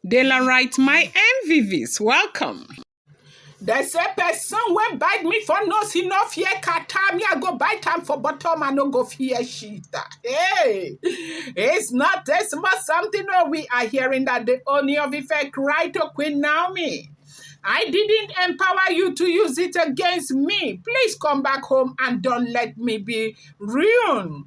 De la right, my MVVs, welcome. There's a person when bite me for nose, he no fear kata. Me, I go bite him for bottom and no go fear shit. Hey, it's not this much something where we are hearing that the Ooni of Ife cried to Queen Naomi. I didn't empower you to use it against me. Please come back home and don't let me be ruined.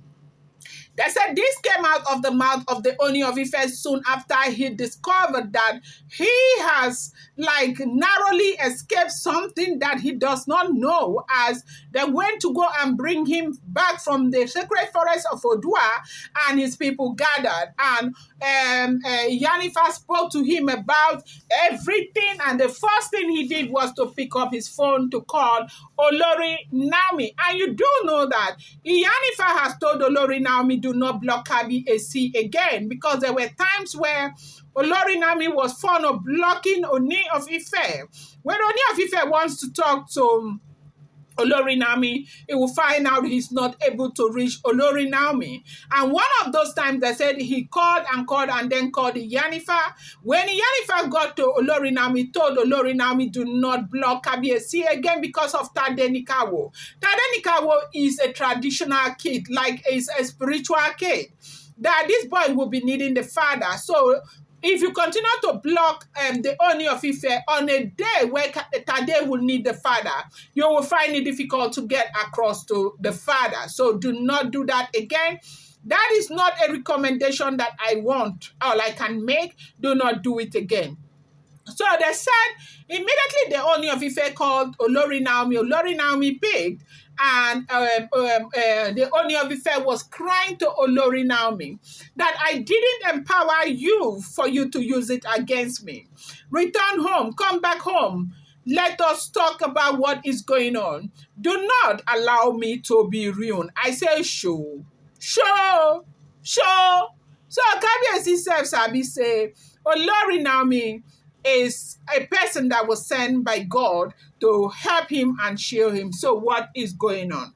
They said this came out of the mouth of the Ooni of Ife soon after he discovered that he has narrowly escaped something that he does not know, as they went to go and bring him back from the sacred forest of Odua, and his people gathered, and Yanifa spoke to him about everything, and the first thing he did was to pick up his phone to call Olori Naomi. And you do know that Yanifa has told Olori Naomi do not block Kabi AC again, because there were times where Olori Naomi was fond of blocking Ooni of Ife. When Ooni of Ife wants to talk to Olori Naomi, he will find out he's not able to reach Olori Naomi. And one of those times they said he called and then called Yanifa. When Yanifa got to Olori Naomi, told Olori Naomi do not block Kabiyesi again because of Tadenikawo. Tadenikawo is a traditional kid, like is a spiritual kid, that this boy will be needing the father. So if you continue to block the Ooni of Ife on a day where Tade will need the father, you will find it difficult to get across to the father. So do not do that again. That is not a recommendation that I want or I can make. Do not do it again. So they said immediately the Ooni of Ife called Olori Naomi. Olori Naomi picked, and the Ooni of Ife was crying to Olori Naomi that I didn't empower you for you to use it against me. Return home, come back home. Let us talk about what is going on. Do not allow me to be ruined. I say show. So Kabiyesi self sabi say Olori Naomi is a person that was sent by God to help him and shield him. So what is going on?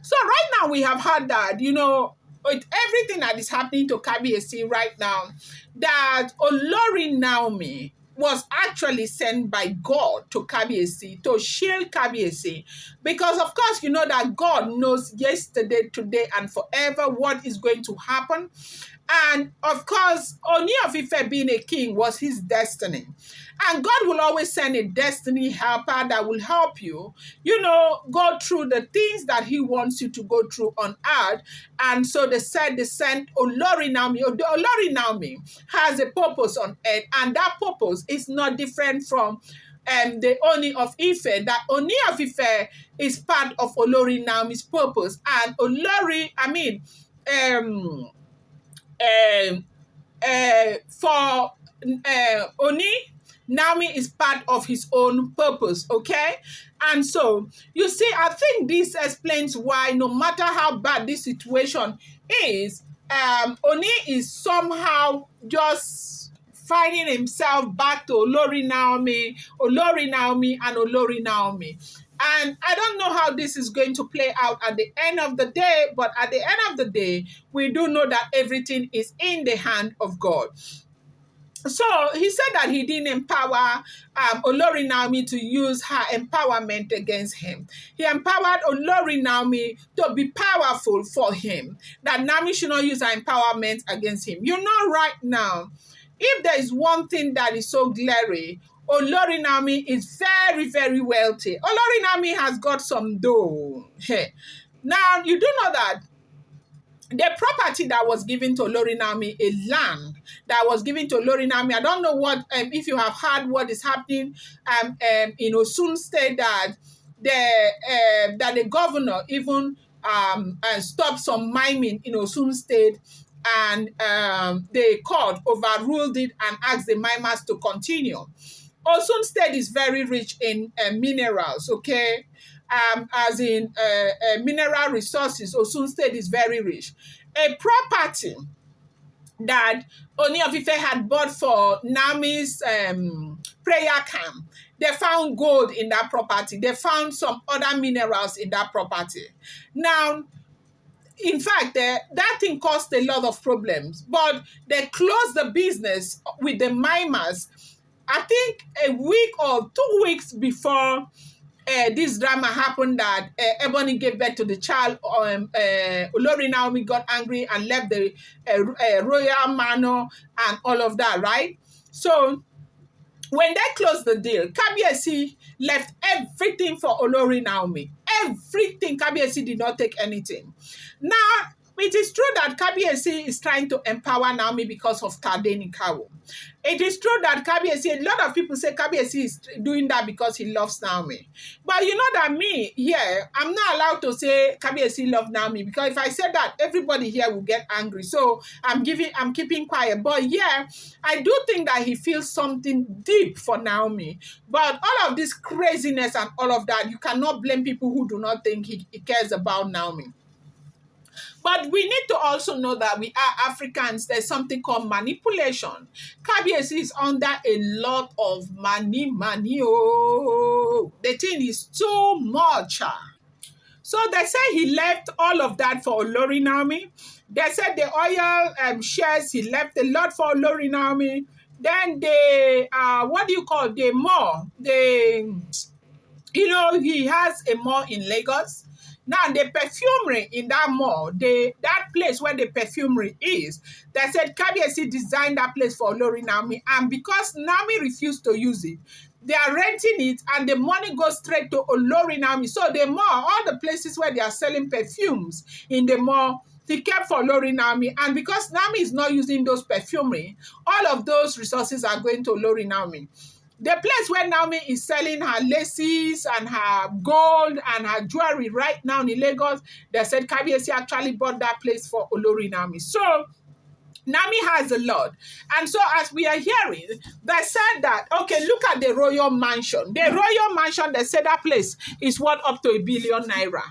So right now we have heard that, with everything that is happening to Kabiyesi right now, that Olori Naomi was actually sent by God to Kabiyesi to shield Kabiyesi, because of course you know that God knows yesterday, today, and forever what is going to happen. And of course, Ooni of Ife being a king was his destiny. And God will always send a destiny helper that will help you, go through the things that he wants you to go through on earth. And so they sent Olori Naomi. Olori Naomi has a purpose on earth, and that purpose is not different from the Ooni of Ife. That Ooni of Ife is part of Olori Naomi's purpose. And for Ooni, Naomi is part of his own purpose, okay? And so, you see, I think this explains why no matter how bad this situation is, Ooni is somehow just finding himself back to Olori Naomi, and Olori Naomi. And I don't know how this is going to play out at the end of the day, but at the end of the day, we do know that everything is in the hand of God. So he said that he didn't empower Olori Naomi to use her empowerment against him. He empowered Olori Naomi to be powerful for him, that Naomi should not use her empowerment against him. You know, right now, if there is one thing that is so glaring, Olori Naomi is very, very wealthy. Olori Naomi has got some dough. Now, you do know that the property that was given to Olori Naomi, a land that was given to Olori Naomi, I don't know what, if you have heard what is happening in Osun State, that the governor even stopped some mining in Osun State, and the court overruled it and asked the miners to continue. Osun State is very rich in minerals, okay? As in mineral resources, Osun State is very rich. A property that Ooni of Ife had bought for Naomi's prayer camp, they found gold in that property. They found some other minerals in that property. Now, in fact, that thing caused a lot of problems. But they closed the business with the mimers, I think a week or 2 weeks before this drama happened, that Ebony gave birth to the child. Olori Naomi got angry and left the royal manor and all of that, right? So when they closed the deal, Kabiyesi left everything for Olori Naomi. Everything. Kabiyesi did not take anything. Now, it is true that Kabiyesi is trying to empower Naomi because of Tadenikawo. It is true that Kabiyesi, a lot of people say Kabiyesi is doing that because he loves Naomi. But you know that me here, I'm not allowed to say Kabiyesi loves Naomi, because if I say that, everybody here will get angry. So I'm keeping quiet. But yeah, I do think that he feels something deep for Naomi. But all of this craziness and all of that, you cannot blame people who do not think he cares about Naomi. But we need to also know that we are Africans. There's something called manipulation. Kabiyesi is under a lot of money. Oh, the thing is too much. So they say he left all of that for Olori Naomi. They said the oil shares, he left a lot for Olori Naomi. Then the what do you call the mall? He has a mall in Lagos. Now, the perfumery in that mall, that place where the perfumery is, they said Kabiyesi designed that place for Olori Naomi, and because Naomi refused to use it, they are renting it, and the money goes straight to Olori Naomi. So the mall, all the places where they are selling perfumes in the mall, he kept for Olori Naomi, and because Naomi is not using those perfumery, all of those resources are going to Olori Naomi. The place where Naomi is selling her laces and her gold and her jewelry right now in Lagos, they said Kabiyesi actually bought that place for Olori Naomi. So Naomi has a lot. And so as we are hearing, they said that, okay, look at the royal mansion. The royal mansion, they said that place is worth up to 1 billion naira.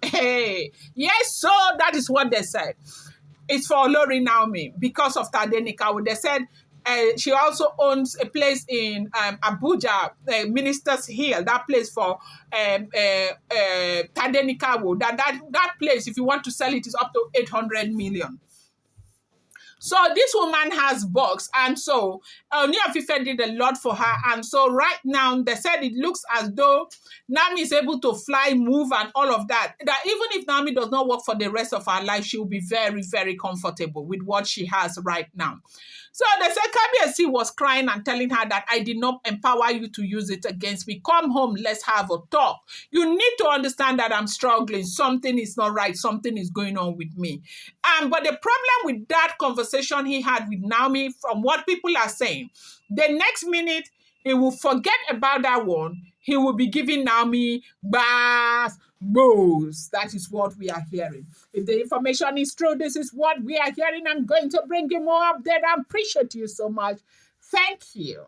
Hey, yes, so that is what they said. It's for Olori Naomi because of Tadenikawo. They said she also owns a place in Abuja, Minister's Hill, that place for Tadenikawo. That place, if you want to sell it, is up to 800 million. So this woman has bucks, and so Ooni of Ife did a lot for her. And so right now, they said it looks as though Naomi is able to fly, move, and all of that. That even if Naomi does not work for the rest of her life, she will be very, very comfortable with what she has right now. So they said Kabiyesi was crying and telling her that I did not empower you to use it against me. Come home, let's have a talk. You need to understand that I'm struggling. Something is not right. Something is going on with me. But the problem with that conversation he had with Naomi, from what people are saying, the next minute he will forget about that one. He will be giving Naomi baths, bows. That is what we are hearing. If the information is true, this is what we are hearing. I'm going to bring you more update. I appreciate you so much. Thank you.